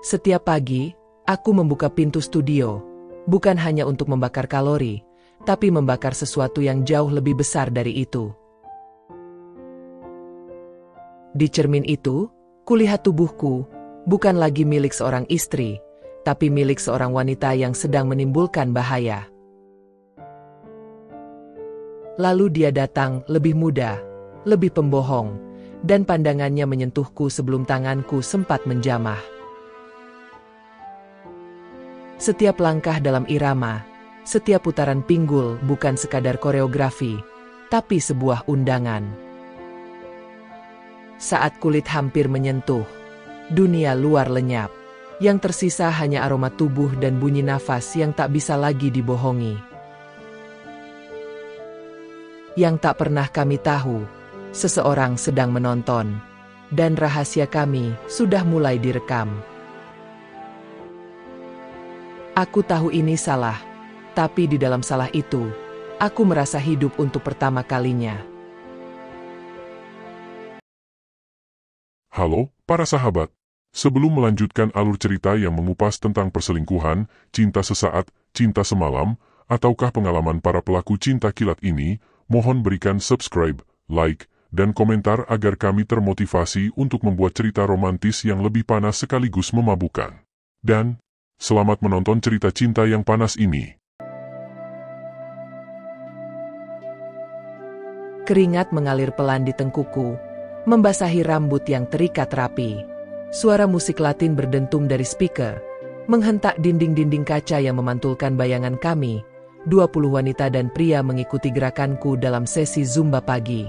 Setiap pagi, aku membuka pintu studio, bukan hanya untuk membakar kalori, tapi membakar sesuatu yang jauh lebih besar dari itu. Di cermin itu, kulihat tubuhku, bukan lagi milik seorang istri, tapi milik seorang wanita yang sedang menimbulkan bahaya. Lalu dia datang lebih muda, lebih pembohong, dan pandangannya menyentuhku sebelum tanganku sempat menjamah. Setiap langkah dalam irama, setiap putaran pinggul bukan sekadar koreografi, tapi sebuah undangan. Saat kulit hampir menyentuh, dunia luar lenyap. Yang tersisa hanya aroma tubuh dan bunyi nafas yang tak bisa lagi dibohongi. Yang tak pernah kami tahu, seseorang sedang menonton, dan rahasia kami sudah mulai direkam. Aku tahu ini salah, tapi di dalam salah itu, aku merasa hidup untuk pertama kalinya. Halo, para sahabat. Sebelum melanjutkan alur cerita yang mengupas tentang perselingkuhan, cinta sesaat, cinta semalam, ataukah pengalaman para pelaku cinta kilat ini, mohon berikan subscribe, like, dan komentar agar kami termotivasi untuk membuat cerita romantis yang lebih panas sekaligus memabukkan. Dan, selamat menonton cerita cinta yang panas ini. Keringat mengalir pelan di tengkuku, membasahi rambut yang terikat rapi. Suara musik Latin berdentum dari speaker, menghentak dinding-dinding kaca yang memantulkan bayangan kami. 20 wanita dan pria mengikuti gerakanku dalam sesi Zumba pagi.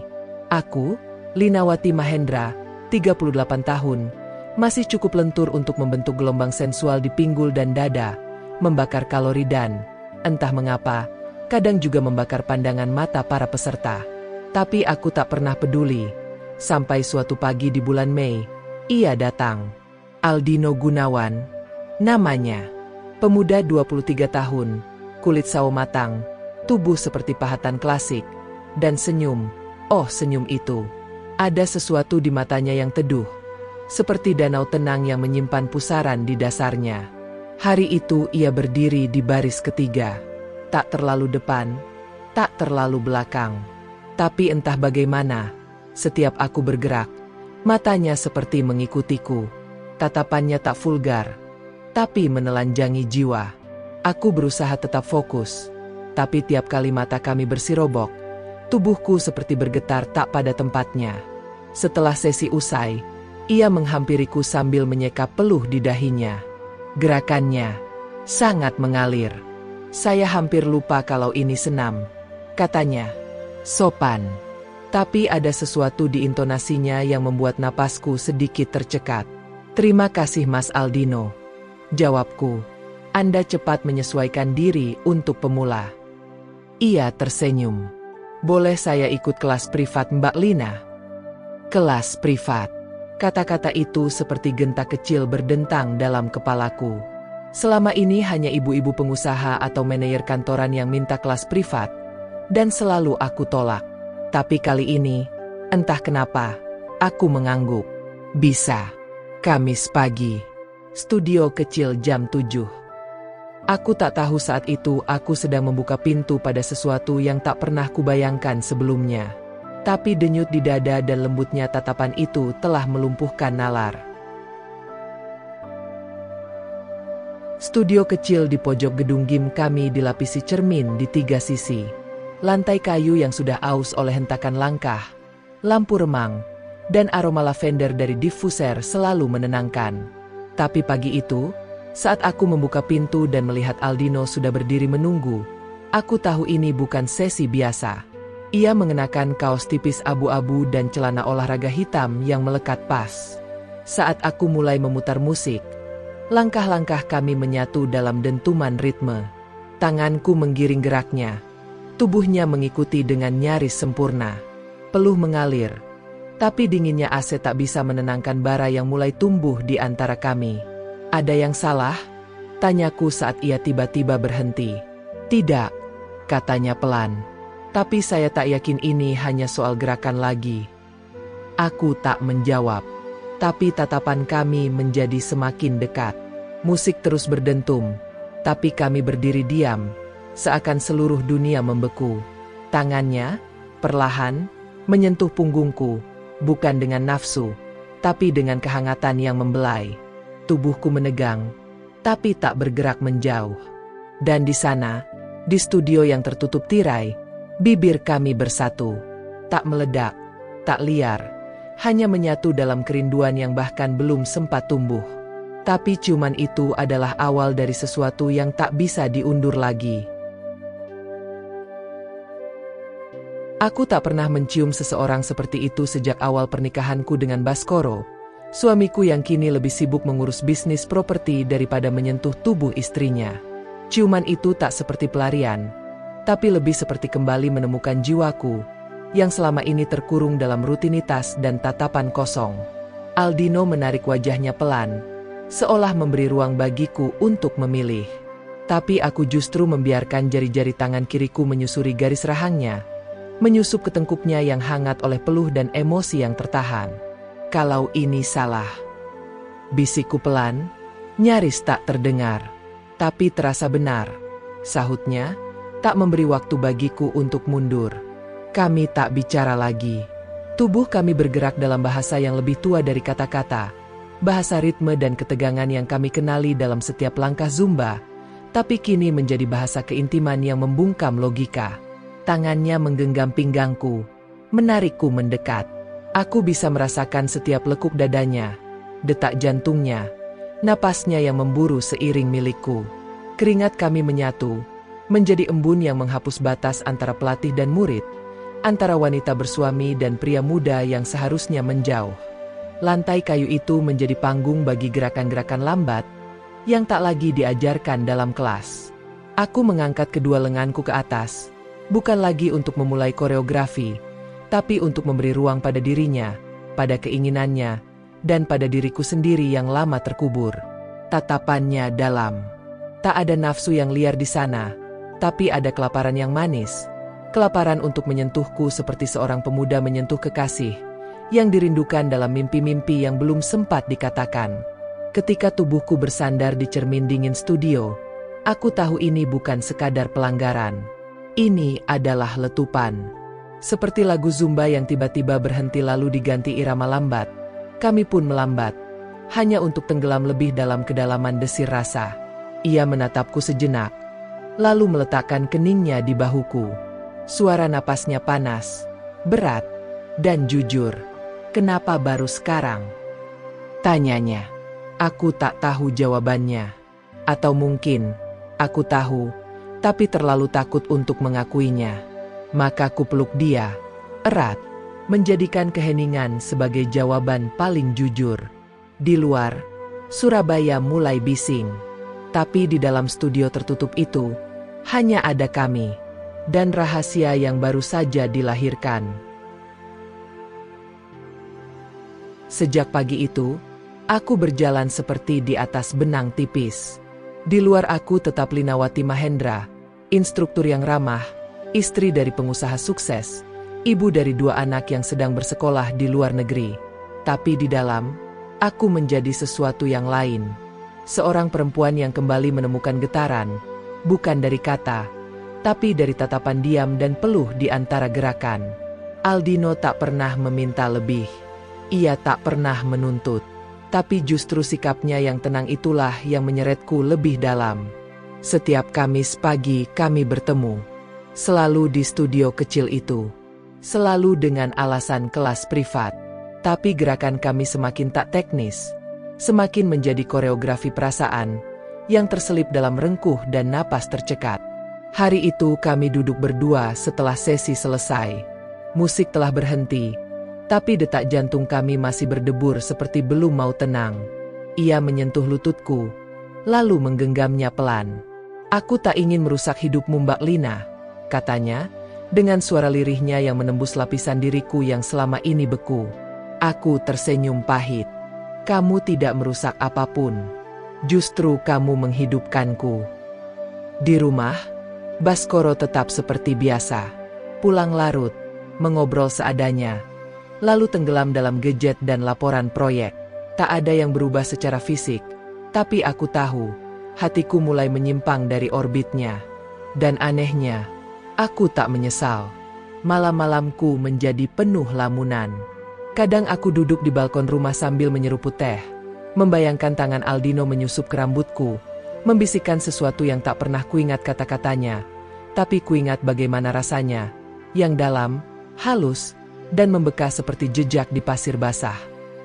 Aku, Linawati Mahendra, 38 tahun, masih cukup lentur untuk membentuk gelombang sensual di pinggul dan dada, membakar kalori dan, entah mengapa, kadang juga membakar pandangan mata para peserta. Tapi aku tak pernah peduli. Sampai suatu pagi di bulan Mei, ia datang. Aldino Gunawan, namanya. Pemuda 23 tahun, kulit sawo matang, tubuh seperti pahatan klasik, dan senyum. Oh, senyum itu. Ada sesuatu di matanya yang teduh, seperti danau tenang yang menyimpan pusaran di dasarnya. Hari itu ia berdiri di baris ketiga. Tak terlalu depan, tak terlalu belakang. Tapi entah bagaimana, setiap aku bergerak, matanya seperti mengikutiku. Tatapannya tak vulgar, tapi menelanjangi jiwa. Aku berusaha tetap fokus, tapi tiap kali mata kami bersirobok, tubuhku seperti bergetar tak pada tempatnya. Setelah sesi usai, ia menghampiriku sambil menyeka peluh di dahinya. Gerakannya sangat mengalir. Saya hampir lupa kalau ini senam. Katanya, sopan. Tapi ada sesuatu di intonasinya yang membuat napasku sedikit tercekat. Terima kasih Mas Aldino. Jawabku. Anda cepat menyesuaikan diri untuk pemula. Ia tersenyum. Boleh saya ikut kelas privat Mbak Lina? Kelas privat. Kata-kata itu seperti genta kecil berdentang dalam kepalaku. Selama ini hanya ibu-ibu pengusaha atau manajer kantoran yang minta kelas privat, dan selalu aku tolak. Tapi kali ini, entah kenapa, aku mengangguk. Bisa. Kamis pagi. Studio kecil jam 7. Aku tak tahu saat itu aku sedang membuka pintu pada sesuatu yang tak pernah kubayangkan sebelumnya. Tapi denyut di dada dan lembutnya tatapan itu telah melumpuhkan nalar. Studio kecil di pojok gedung gym kami dilapisi cermin di 3 sisi. Lantai kayu yang sudah aus oleh hentakan langkah, lampu remang, dan aroma lavender dari diffuser selalu menenangkan. Tapi pagi itu, saat aku membuka pintu dan melihat Aldino sudah berdiri menunggu, aku tahu ini bukan sesi biasa. Ia mengenakan kaos tipis abu-abu dan celana olahraga hitam yang melekat pas. Saat aku mulai memutar musik, langkah-langkah kami menyatu dalam dentuman ritme. Tanganku menggiring geraknya. Tubuhnya mengikuti dengan nyaris sempurna. Peluh mengalir. Tapi dinginnya AC tak bisa menenangkan bara yang mulai tumbuh di antara kami. Ada yang salah? Tanyaku saat ia tiba-tiba berhenti. Tidak, katanya pelan. Tapi saya tak yakin ini hanya soal gerakan lagi. Aku tak menjawab. Tapi tatapan kami menjadi semakin dekat. Musik terus berdentum, tapi kami berdiri diam, seakan seluruh dunia membeku. Tangannya, perlahan, menyentuh punggungku, bukan dengan nafsu, tapi dengan kehangatan yang membelai. Tubuhku menegang, tapi tak bergerak menjauh. Dan di sana, di studio yang tertutup tirai, bibir kami bersatu. Tak meledak, tak liar, hanya menyatu dalam kerinduan yang bahkan belum sempat tumbuh. Tapi ciuman itu adalah awal dari sesuatu yang tak bisa diundur lagi. Aku tak pernah mencium seseorang seperti itu sejak awal pernikahanku dengan Baskoro, suamiku yang kini lebih sibuk mengurus bisnis properti daripada menyentuh tubuh istrinya. Ciuman itu tak seperti pelarian, tapi lebih seperti kembali menemukan jiwaku, yang selama ini terkurung dalam rutinitas dan tatapan kosong. Aldino menarik wajahnya pelan, seolah memberi ruang bagiku untuk memilih. Tapi aku justru membiarkan jari-jari tangan kiriku menyusuri garis rahangnya, menyusup ke tengkuknya yang hangat oleh peluh dan emosi yang tertahan. Kalau ini salah, bisikku pelan, nyaris tak terdengar, tapi terasa benar. Sahutnya, tak memberi waktu bagiku untuk mundur. Kami tak bicara lagi. Tubuh kami bergerak dalam bahasa yang lebih tua dari kata-kata, bahasa ritme dan ketegangan yang kami kenali dalam setiap langkah zumba, tapi kini menjadi bahasa keintiman yang membungkam logika. Tangannya menggenggam pinggangku, menarikku mendekat. Aku bisa merasakan setiap lekuk dadanya, detak jantungnya, napasnya yang memburu seiring milikku. Keringat kami menyatu, menjadi embun yang menghapus batas antara pelatih dan murid, antara wanita bersuami dan pria muda yang seharusnya menjauh. Lantai kayu itu menjadi panggung bagi gerakan-gerakan lambat, yang tak lagi diajarkan dalam kelas. Aku mengangkat kedua lenganku ke atas, bukan lagi untuk memulai koreografi, tapi untuk memberi ruang pada dirinya, pada keinginannya, dan pada diriku sendiri yang lama terkubur. Tatapannya dalam. Tak ada nafsu yang liar di sana, tapi ada kelaparan yang manis. Kelaparan untuk menyentuhku seperti seorang pemuda menyentuh kekasih, yang dirindukan dalam mimpi-mimpi yang belum sempat dikatakan. Ketika tubuhku bersandar di cermin dingin studio, aku tahu ini bukan sekadar pelanggaran. Ini adalah letupan. Seperti lagu Zumba yang tiba-tiba berhenti lalu diganti irama lambat, kami pun melambat, hanya untuk tenggelam lebih dalam kedalaman desir rasa. Ia menatapku sejenak, lalu meletakkan keningnya di bahuku. Suara napasnya panas, berat, dan jujur. "Kenapa baru sekarang?" tanyanya. Aku tak tahu jawabannya. Atau mungkin, aku tahu, tapi terlalu takut untuk mengakuinya. Maka ku peluk dia, erat, menjadikan keheningan sebagai jawaban paling jujur. Di luar, Surabaya mulai bising. Tapi di dalam studio tertutup itu, hanya ada kami, dan rahasia yang baru saja dilahirkan. Sejak pagi itu, aku berjalan seperti di atas benang tipis. Di luar aku tetap Linawati Mahendra, instruktur yang ramah, istri dari pengusaha sukses, ibu dari 2 anak yang sedang bersekolah di luar negeri. Tapi di dalam, aku menjadi sesuatu yang lain. Seorang perempuan yang kembali menemukan getaran, bukan dari kata, tapi dari tatapan diam dan peluh di antara gerakan. Aldino tak pernah meminta lebih. Ia tak pernah menuntut. Tapi justru sikapnya yang tenang itulah yang menyeretku lebih dalam. Setiap Kamis pagi kami bertemu. Selalu di studio kecil itu. Selalu dengan alasan kelas privat. Tapi gerakan kami semakin tak teknis. Semakin menjadi koreografi perasaan, yang terselip dalam rengkuh dan napas tercekat. Hari itu kami duduk berdua setelah sesi selesai. Musik telah berhenti, tapi detak jantung kami masih berdebur seperti belum mau tenang. Ia menyentuh lututku, lalu menggenggamnya pelan. "Aku tak ingin merusak hidupmu, Mbak Lina," katanya, dengan suara lirihnya yang menembus lapisan diriku yang selama ini beku. Aku tersenyum pahit. "Kamu tidak merusak apapun. Justru kamu menghidupkanku." Di rumah, Baskoro tetap seperti biasa. Pulang larut, mengobrol seadanya, lalu tenggelam dalam gadget dan laporan proyek. Tak ada yang berubah secara fisik, Tapi aku tahu, hatiku mulai menyimpang dari orbitnya. Dan anehnya, aku tak menyesal. Malam-malamku menjadi penuh lamunan. Kadang aku duduk di balkon rumah sambil menyeruput teh, membayangkan tangan Aldino menyusup ke rambutku, membisikkan sesuatu yang tak pernah kuingat kata-katanya, tapi kuingat bagaimana rasanya, yang dalam, halus, dan membekas seperti jejak di pasir basah.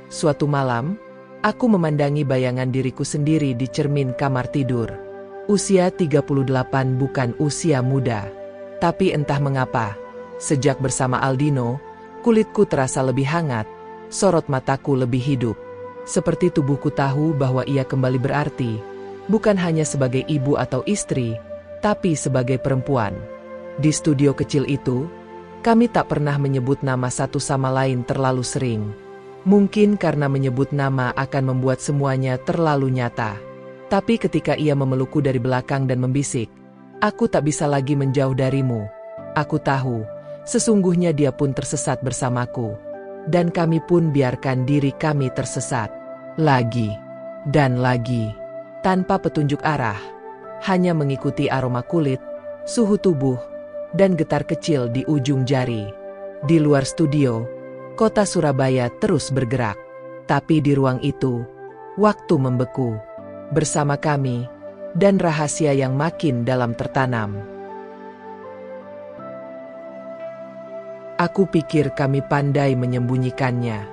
Suatu malam, aku memandangi bayangan diriku sendiri di cermin kamar tidur. Usia 38 bukan usia muda. Tapi entah mengapa, sejak bersama Aldino, kulitku terasa lebih hangat, sorot mataku lebih hidup. Seperti tubuhku tahu bahwa ia kembali berarti, bukan hanya sebagai ibu atau istri, tapi sebagai perempuan. Di studio kecil itu, kami tak pernah menyebut nama satu sama lain terlalu sering. Mungkin karena menyebut nama akan membuat semuanya terlalu nyata. Tapi ketika ia memelukku dari belakang dan membisik, "Aku tak bisa lagi menjauh darimu." Aku tahu, sesungguhnya dia pun tersesat bersamaku. Dan kami pun biarkan diri kami tersesat. Lagi. Dan lagi. Tanpa petunjuk arah. Hanya mengikuti aroma kulit, suhu tubuh, dan getar kecil di ujung jari. Di luar studio, kota Surabaya terus bergerak. Tapi di ruang itu, waktu membeku. Bersama kami, dan rahasia yang makin dalam tertanam. Aku pikir kami pandai menyembunyikannya.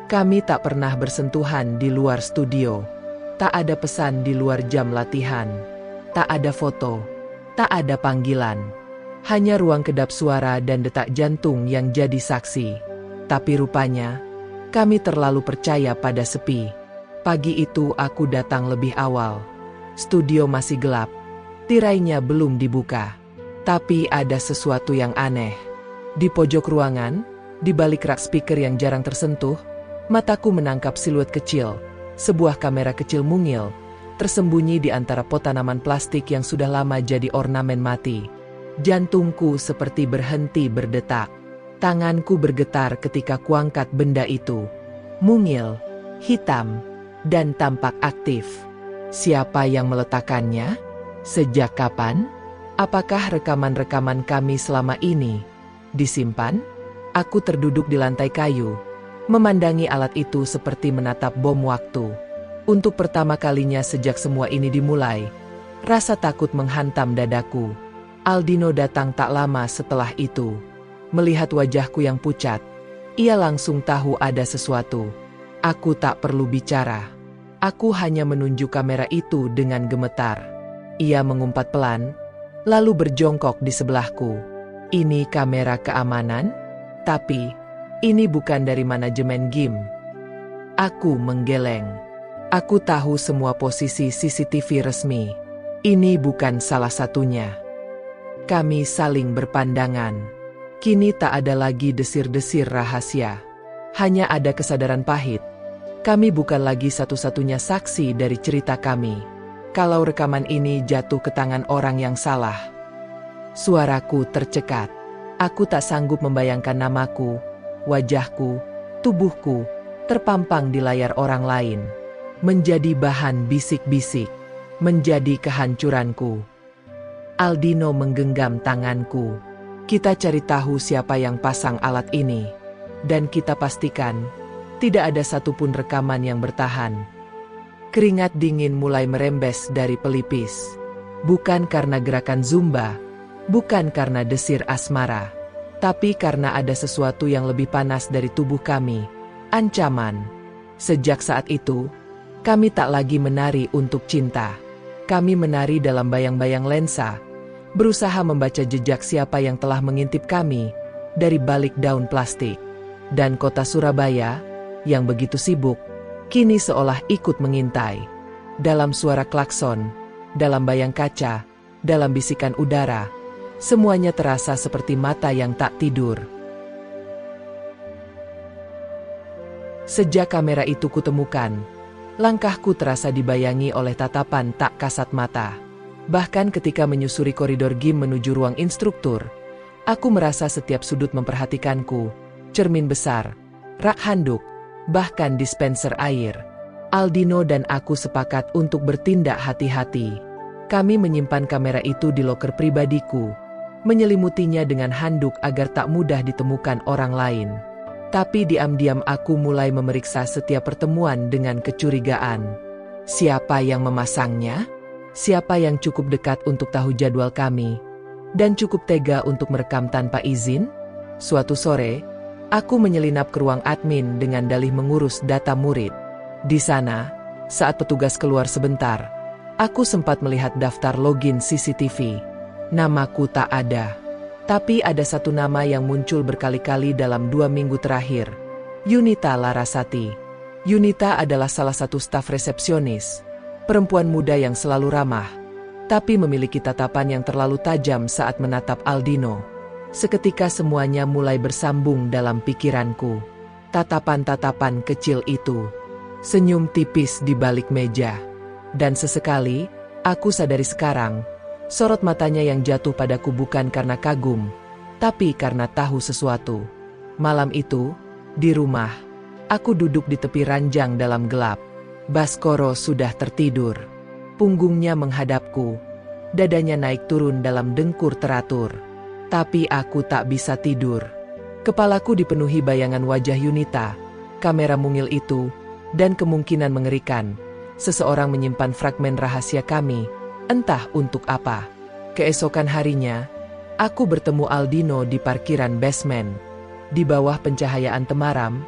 Kami tak pernah bersentuhan di luar studio. Tak ada pesan di luar jam latihan. Tak ada foto. Tak ada panggilan. Hanya ruang kedap suara dan detak jantung yang jadi saksi. Tapi rupanya, kami terlalu percaya pada sepi. Pagi itu aku datang lebih awal. Studio masih gelap. Tirainya belum dibuka. Tapi ada sesuatu yang aneh. Di pojok ruangan, di balik rak speaker yang jarang tersentuh, mataku menangkap siluet kecil, sebuah kamera kecil mungil, tersembunyi di antara pot tanaman plastik yang sudah lama jadi ornamen mati. Jantungku seperti berhenti berdetak. Tanganku bergetar ketika kuangkat benda itu. Mungil, hitam, dan tampak aktif. Siapa yang meletakkannya? Sejak kapan? Apakah rekaman-rekaman kami selama ini disimpan? Aku terduduk di lantai kayu, memandangi alat itu seperti menatap bom waktu. Untuk pertama kalinya sejak semua ini dimulai, rasa takut menghantam dadaku. Aldino datang tak lama setelah itu. Melihat wajahku yang pucat, ia langsung tahu ada sesuatu. Aku tak perlu bicara. Aku hanya menunjuk kamera itu dengan gemetar. Ia mengumpat pelan, lalu berjongkok di sebelahku. Ini kamera keamanan? Tapi, ini bukan dari manajemen game. Aku menggeleng. Aku tahu semua posisi CCTV resmi. Ini bukan salah satunya. Kami saling berpandangan. Kini tak ada lagi desir-desir rahasia. Hanya ada kesadaran pahit. Kami bukan lagi satu-satunya saksi dari cerita kami. Kalau rekaman ini jatuh ke tangan orang yang salah. Suaraku tercekat. Aku tak sanggup membayangkan namaku, wajahku, tubuhku, terpampang di layar orang lain. Menjadi bahan bisik-bisik. Menjadi kehancuranku. Aldino menggenggam tanganku. Kita cari tahu siapa yang pasang alat ini. Dan kita pastikan, tidak ada satupun rekaman yang bertahan. Keringat dingin mulai merembes dari pelipis. Bukan karena gerakan Zumba. Bukan karena desir asmara, tapi karena ada sesuatu yang lebih panas dari tubuh kami, ancaman. Sejak saat itu, kami tak lagi menari untuk cinta. Kami menari dalam bayang-bayang lensa, berusaha membaca jejak siapa yang telah mengintip kami dari balik daun plastik. Dan kota Surabaya, yang begitu sibuk, kini seolah ikut mengintai. Dalam suara klakson, dalam bayang kaca, dalam bisikan udara, semuanya terasa seperti mata yang tak tidur. Sejak kamera itu kutemukan, langkahku terasa dibayangi oleh tatapan tak kasat mata. Bahkan ketika menyusuri koridor game menuju ruang instruktur, aku merasa setiap sudut memperhatikanku. Cermin besar, rak handuk, bahkan dispenser air. Aldino dan aku sepakat untuk bertindak hati-hati. Kami menyimpan kamera itu di loker pribadiku, menyelimutinya dengan handuk agar tak mudah ditemukan orang lain. Tapi diam-diam aku mulai memeriksa setiap pertemuan dengan kecurigaan. Siapa yang memasangnya? Siapa yang cukup dekat untuk tahu jadwal kami? Dan cukup tega untuk merekam tanpa izin? Suatu sore, aku menyelinap ke ruang admin dengan dalih mengurus data murid. Di sana, saat petugas keluar sebentar, aku sempat melihat daftar login CCTV. Namaku tak ada. Tapi ada satu nama yang muncul berkali-kali dalam 2 minggu terakhir. Yunita Larasati. Yunita adalah salah satu staf resepsionis. Perempuan muda yang selalu ramah, tapi memiliki tatapan yang terlalu tajam saat menatap Aldino. Seketika semuanya mulai bersambung dalam pikiranku. Tatapan-tatapan kecil itu. Senyum tipis di balik meja. Dan sesekali, aku sadari sekarang, sorot matanya yang jatuh padaku bukan karena kagum, tapi karena tahu sesuatu. Malam itu, di rumah, aku duduk di tepi ranjang dalam gelap. Baskoro sudah tertidur. Punggungnya menghadapku. Dadanya naik turun dalam dengkur teratur. Tapi aku tak bisa tidur. Kepalaku dipenuhi bayangan wajah Yunita, kamera mungil itu, dan kemungkinan mengerikan. Seseorang menyimpan fragmen rahasia kami, entah untuk apa. Keesokan harinya, aku bertemu Aldino di parkiran basement. Di bawah pencahayaan temaram,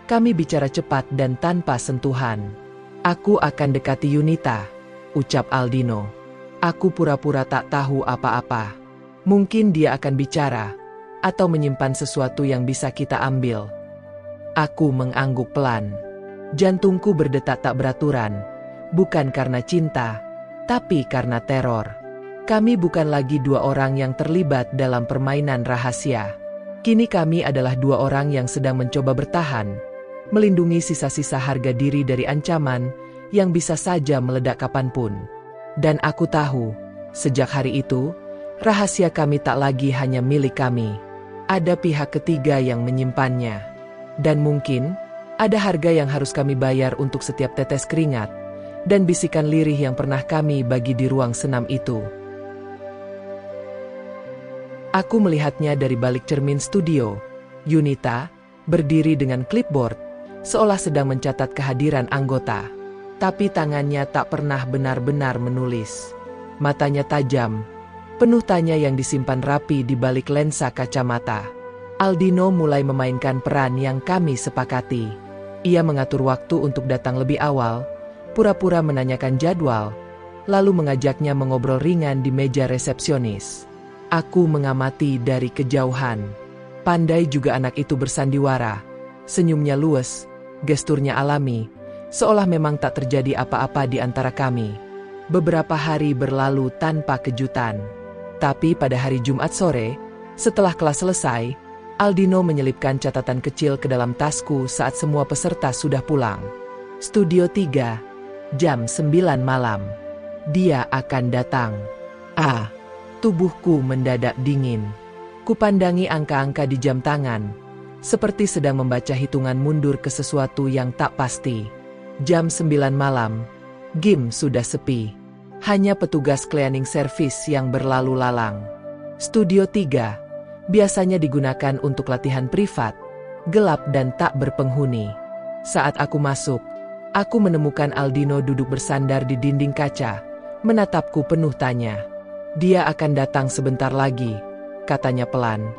kami bicara cepat dan tanpa sentuhan. Aku akan dekati Yunita, ucap Aldino. Aku pura-pura tak tahu apa-apa. Mungkin dia akan bicara, atau menyimpan sesuatu yang bisa kita ambil. Aku mengangguk pelan. Jantungku berdetak tak beraturan, bukan karena cinta, tapi karena teror. Kami bukan lagi 2 orang yang terlibat dalam permainan rahasia. Kini kami adalah 2 orang yang sedang mencoba bertahan, melindungi sisa-sisa harga diri dari ancaman yang bisa saja meledak kapanpun. Dan aku tahu, sejak hari itu, rahasia kami tak lagi hanya milik kami. Ada pihak ketiga yang menyimpannya. Dan mungkin, ada harga yang harus kami bayar untuk setiap tetes keringat, dan bisikan lirih yang pernah kami bagi di ruang senam itu. Aku melihatnya dari balik cermin studio. Yunita, berdiri dengan clipboard, seolah sedang mencatat kehadiran anggota. Tapi tangannya tak pernah benar-benar menulis. Matanya tajam, penuh tanya yang disimpan rapi di balik lensa kacamata. Aldino mulai memainkan peran yang kami sepakati. Ia mengatur waktu untuk datang lebih awal, pura-pura menanyakan jadwal, lalu mengajaknya mengobrol ringan di meja resepsionis. Aku mengamati dari kejauhan. Pandai juga anak itu bersandiwara. Senyumnya luwes, gesturnya alami, seolah memang tak terjadi apa-apa di antara kami. Beberapa hari berlalu tanpa kejutan. Tapi pada hari Jumat sore, setelah kelas selesai, Aldino menyelipkan catatan kecil ke dalam tasku saat semua peserta sudah pulang. Studio 3, jam 9 malam. Dia akan datang. Tubuhku mendadak dingin. Kupandangi angka-angka di jam tangan, seperti sedang membaca hitungan mundur ke sesuatu yang tak pasti. Jam 9 malam, gym sudah sepi. Hanya petugas cleaning service yang berlalu lalang. Studio 3 biasanya digunakan untuk latihan privat, gelap dan tak berpenghuni. Saat aku masuk, aku menemukan Aldino duduk bersandar di dinding kaca, menatapku penuh tanya. Dia akan datang sebentar lagi, katanya pelan.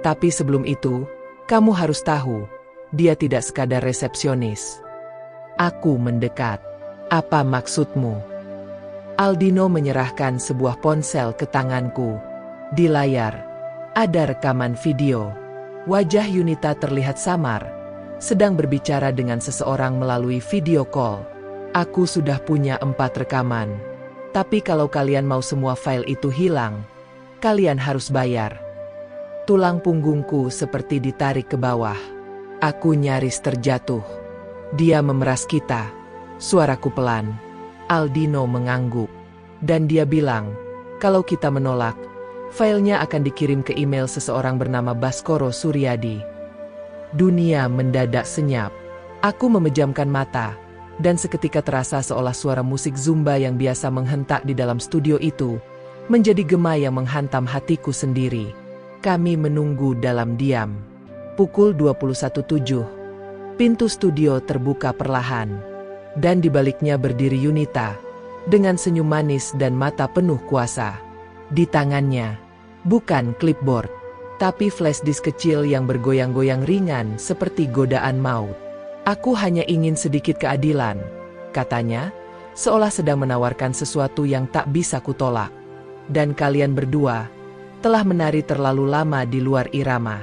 Tapi sebelum itu, kamu harus tahu, dia tidak sekadar resepsionis. Aku mendekat. Apa maksudmu? Aldino menyerahkan sebuah ponsel ke tanganku. Di layar, ada rekaman video. Wajah Yunita terlihat samar, sedang berbicara dengan seseorang melalui video call. Aku sudah punya 4 rekaman. Tapi kalau kalian mau semua file itu hilang, kalian harus bayar. Tulang punggungku seperti ditarik ke bawah. Aku nyaris terjatuh. Dia memeras kita. Suaraku pelan. Aldino mengangguk. Dan dia bilang, kalau kita menolak, filenya akan dikirim ke email seseorang bernama Baskoro Suryadi. Dunia mendadak senyap. Aku memejamkan mata, Dan seketika terasa seolah suara musik Zumba yang biasa menghentak di dalam studio itu menjadi gema yang menghantam hatiku sendiri. Kami menunggu dalam diam. Pukul 21.07. Pintu studio terbuka perlahan. Dan di baliknya berdiri Yunita, dengan senyum manis dan mata penuh kuasa. Di tangannya, bukan clipboard, tapi flash disk kecil yang bergoyang-goyang ringan seperti godaan maut. "Aku hanya ingin sedikit keadilan," katanya, seolah sedang menawarkan sesuatu yang tak bisa kutolak. "Dan kalian berdua telah menari terlalu lama di luar irama."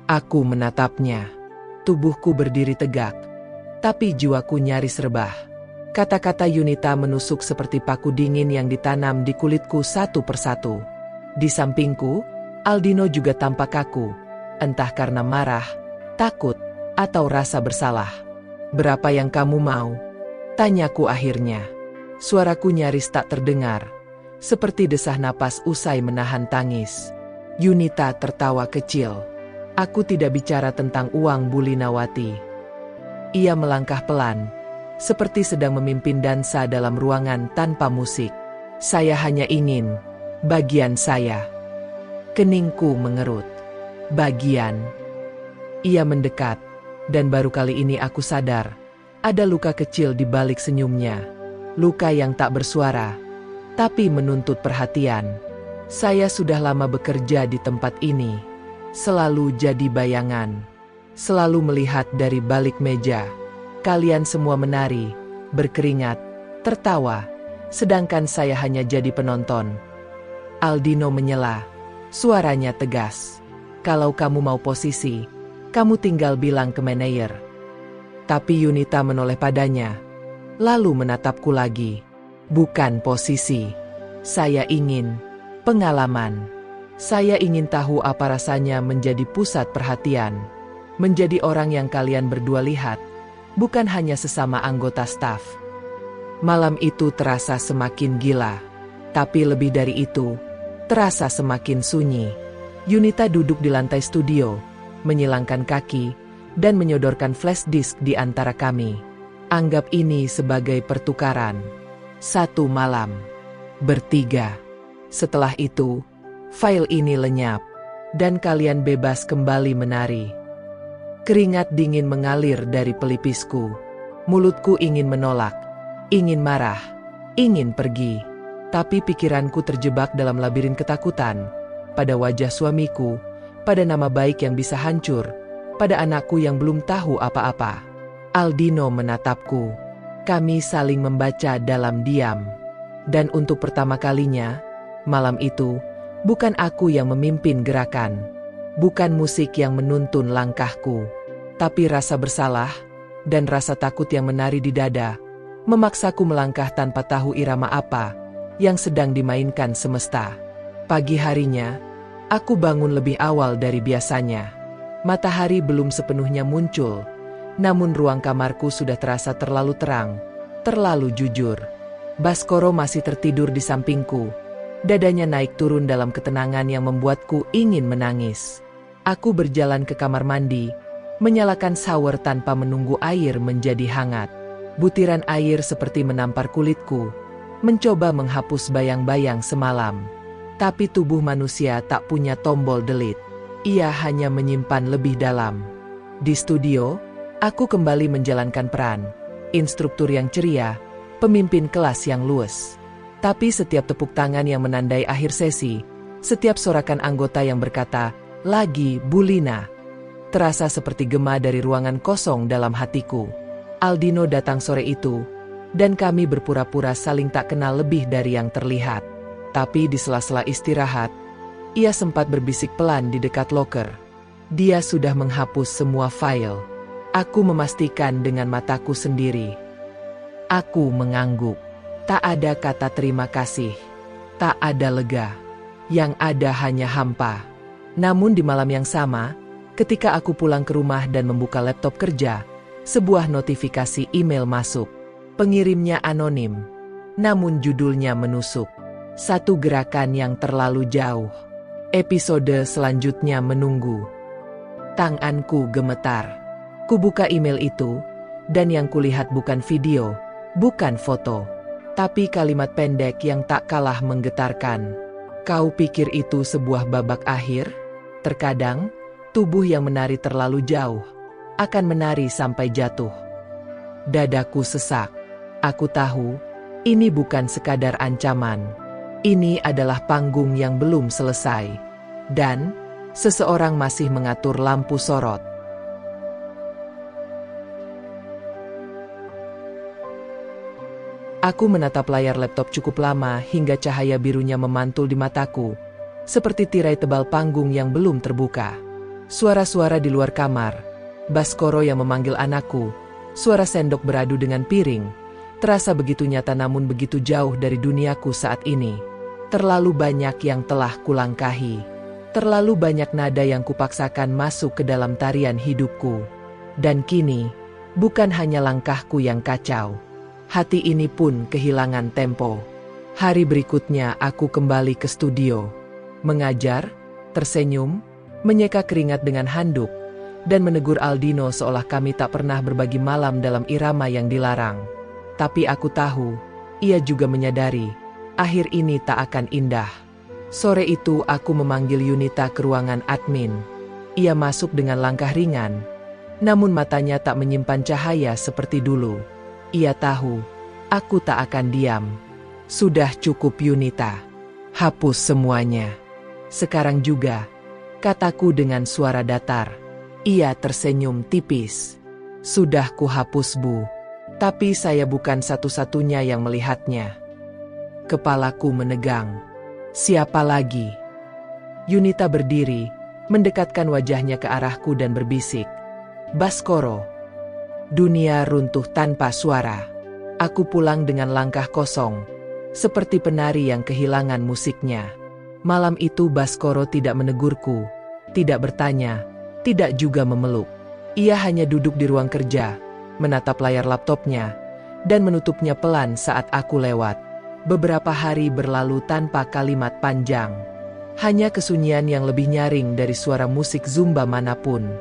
Aku menatapnya. Tubuhku berdiri tegak, tapi jiwaku nyaris rebah. Kata-kata Yunita menusuk seperti paku dingin yang ditanam di kulitku satu persatu. Di sampingku, Aldino juga tampak kaku, entah karena marah, takut, atau rasa bersalah. "Berapa yang kamu mau?" tanyaku akhirnya. Suaraku nyaris tak terdengar, seperti desah napas usai menahan tangis. Yunita tertawa kecil. "Aku tidak bicara tentang uang, Bu Linawati." Ia melangkah pelan, seperti sedang memimpin dansa dalam ruangan tanpa musik. "Saya hanya ingin bagian saya." Keningku mengerut. "Bagian?" Ia mendekat, dan baru kali ini aku sadar, ada luka kecil di balik senyumnya. Luka yang tak bersuara, tapi menuntut perhatian. "Saya sudah lama bekerja di tempat ini. Selalu jadi bayangan. Selalu melihat dari balik meja. Kalian semua menari, berkeringat, tertawa, sedangkan saya hanya jadi penonton." Aldino menyela. Suaranya tegas. "Kalau kamu mau posisi, kamu tinggal bilang ke manajer." Tapi Yunita menoleh padanya, lalu menatapku lagi. "Bukan posisi. Saya ingin pengalaman. Saya ingin tahu apa rasanya menjadi pusat perhatian. Menjadi orang yang kalian berdua lihat, bukan hanya sesama anggota staf." Malam itu terasa semakin gila. Tapi lebih dari itu, terasa semakin sunyi. Yunita duduk di lantai studio, menyilangkan kaki, dan menyodorkan flash disk di antara kami. Anggap ini sebagai pertukaran. 1 malam. Bertiga. Setelah itu, file ini lenyap, dan kalian bebas kembali menari. Keringat dingin mengalir dari pelipisku. Mulutku ingin menolak, ingin marah, ingin pergi. Tapi pikiranku terjebak dalam labirin ketakutan. Pada wajah suamiku, pada nama baik yang bisa hancur, pada anakku yang belum tahu apa-apa. Aldino menatapku. Kami saling membaca dalam diam. Dan untuk pertama kalinya, malam itu, bukan aku yang memimpin gerakan. Bukan musik yang menuntun langkahku. Tapi rasa bersalah, dan rasa takut yang menari di dada, memaksaku melangkah tanpa tahu irama apa yang sedang dimainkan semesta. Pagi harinya, aku bangun lebih awal dari biasanya. Matahari belum sepenuhnya muncul, namun ruang kamarku sudah terasa terlalu terang, terlalu jujur. Baskoro masih tertidur di sampingku. Dadanya naik turun dalam ketenangan yang membuatku ingin menangis. Aku berjalan ke kamar mandi, menyalakan shower tanpa menunggu air menjadi hangat. Butiran air seperti menampar kulitku, mencoba menghapus bayang-bayang semalam. Tapi tubuh manusia tak punya tombol delete. Ia hanya menyimpan lebih dalam. Di studio, aku kembali menjalankan peran. Instruktur yang ceria, pemimpin kelas yang luwes. Tapi setiap tepuk tangan yang menandai akhir sesi, setiap sorakan anggota yang berkata, "Lagi, Bu Lina," terasa seperti gema dari ruangan kosong dalam hatiku. Aldino datang sore itu, dan kami berpura-pura saling tak kenal lebih dari yang terlihat. Tapi di sela-sela istirahat, ia sempat berbisik pelan di dekat loker. Dia sudah menghapus semua file. Aku memastikan dengan mataku sendiri. Aku mengangguk. Tak ada kata terima kasih. Tak ada lega. Yang ada hanya hampa. Namun di malam yang sama, ketika aku pulang ke rumah dan membuka laptop kerja, sebuah notifikasi email masuk. Pengirimnya anonim, namun judulnya menusuk. Satu gerakan yang terlalu jauh. Episode selanjutnya menunggu. Tanganku gemetar. Kubuka email itu, dan yang kulihat bukan video, bukan foto, tapi kalimat pendek yang tak kalah menggetarkan. Kau pikir itu sebuah babak akhir? Terkadang, tubuh yang menari terlalu jauh, akan menari sampai jatuh. Dadaku sesak. Aku tahu, ini bukan sekadar ancaman. Ini adalah panggung yang belum selesai. Dan, seseorang masih mengatur lampu sorot. Aku menatap layar laptop cukup lama hingga cahaya birunya memantul di mataku, seperti tirai tebal panggung yang belum terbuka. Suara-suara di luar kamar, Baskoro yang memanggil anakku, suara sendok beradu dengan piring, terasa begitu nyata namun begitu jauh dari duniaku saat ini. Terlalu banyak yang telah kulangkahi. Terlalu banyak nada yang kupaksakan masuk ke dalam tarian hidupku. Dan kini, bukan hanya langkahku yang kacau. Hati ini pun kehilangan tempo. Hari berikutnya aku kembali ke studio. Mengajar, tersenyum, menyeka keringat dengan handuk, dan menegur Aldino seolah kami tak pernah berbagi malam dalam irama yang dilarang. Tapi aku tahu, ia juga menyadari, akhir ini tak akan indah. Sore itu aku memanggil Yunita ke ruangan admin. Ia masuk dengan langkah ringan, namun matanya tak menyimpan cahaya seperti dulu. Ia tahu, aku tak akan diam. Sudah cukup Yunita. Hapus semuanya. Sekarang juga, kataku dengan suara datar. Ia tersenyum tipis. Sudah kuhapus Bu. Tapi saya bukan satu-satunya yang melihatnya. Kepalaku menegang. Siapa lagi? Yunita berdiri, mendekatkan wajahnya ke arahku dan berbisik. Baskoro. Dunia runtuh tanpa suara. Aku pulang dengan langkah kosong, seperti penari yang kehilangan musiknya. Malam itu Baskoro tidak menegurku, tidak bertanya, tidak juga memeluk. Ia hanya duduk di ruang kerja, menatap layar laptopnya, dan menutupnya pelan saat aku lewat. Beberapa hari berlalu tanpa kalimat panjang. Hanya kesunyian yang lebih nyaring dari suara musik zumba manapun.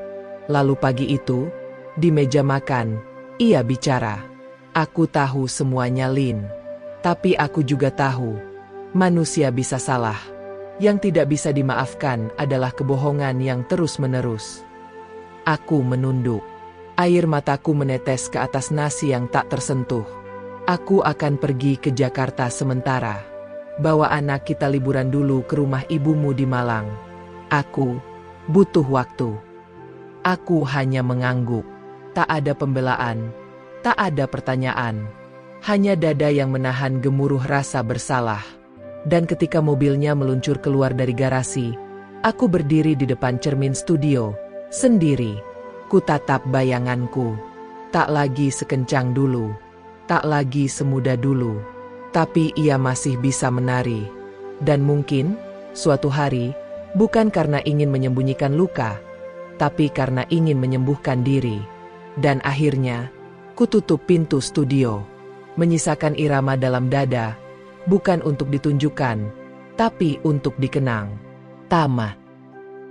Lalu pagi itu, di meja makan, ia bicara. Aku tahu semuanya Lin. Tapi aku juga tahu, manusia bisa salah. Yang tidak bisa dimaafkan adalah kebohongan yang terus-menerus. Aku menunduk. Air mataku menetes ke atas nasi yang tak tersentuh. Aku akan pergi ke Jakarta sementara. Bawa anak kita liburan dulu ke rumah ibumu di Malang. Aku butuh waktu. Aku hanya mengangguk. Tak ada pembelaan, tak ada pertanyaan. Hanya dada yang menahan gemuruh rasa bersalah. Dan ketika mobilnya meluncur keluar dari garasi, aku berdiri di depan cermin studio, sendiri. Kutatap bayanganku. Tak lagi sekencang dulu. Tak lagi semuda dulu. Tapi ia masih bisa menari. Dan mungkin, suatu hari, bukan karena ingin menyembunyikan luka, tapi karena ingin menyembuhkan diri. Dan akhirnya, kututup pintu studio. Menyisakan irama dalam dada, bukan untuk ditunjukkan, tapi untuk dikenang. Tamat.